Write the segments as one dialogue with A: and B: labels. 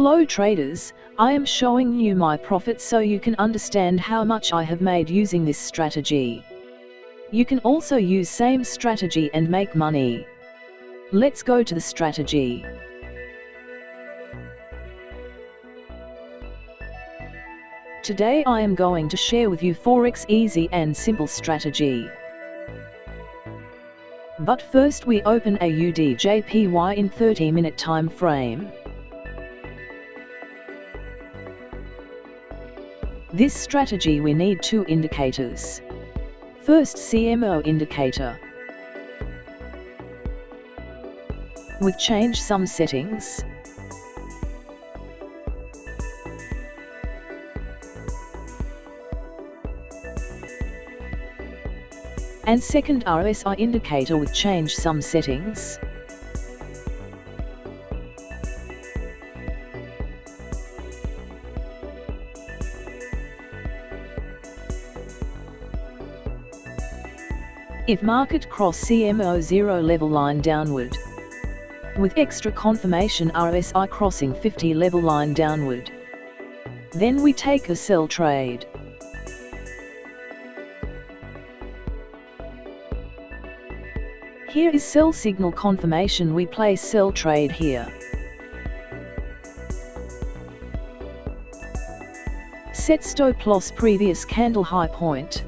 A: Hello traders, I am showing you my profit so you can understand how much I have made using this strategy. You can also use same strategy and make money. Let's go to the strategy. Today I am going to share with you Forex easy and simple strategy. But first we open a UDJPY in 30-minute time frame. This strategy we need two indicators. First CMO indicator. With change some settings. And second RSI indicator with change some settings. If market cross CMO 0 level line downward, with extra confirmation RSI crossing 50 level line downward, then we take a sell trade. Here is sell signal confirmation, we place sell trade here. Set stop loss previous candle high point.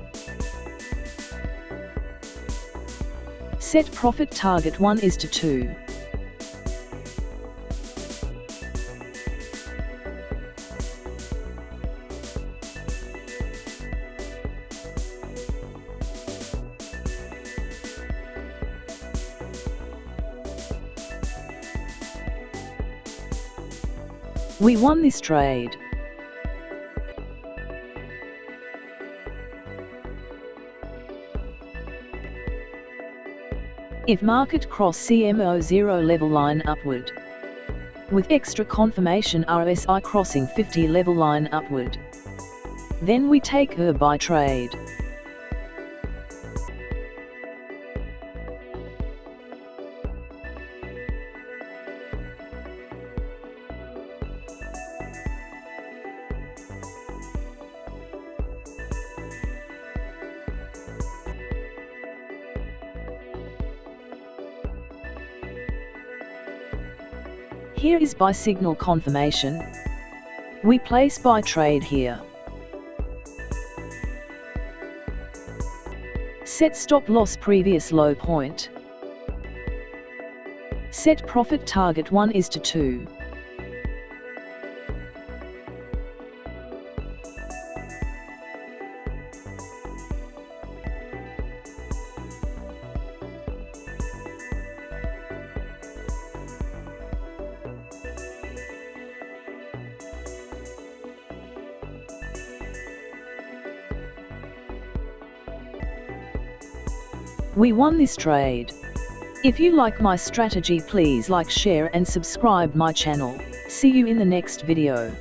A: Set profit target 1:2. We won this trade. If market cross CMO 0 level line upward, with extra confirmation RSI crossing 50 level line upward, then we take a buy trade. Here is buy signal confirmation. We place buy trade here. Set stop loss previous low point. Set profit target 1:2. We won this trade. If you like my strategy, please like, share and subscribe my channel. See you in the next video.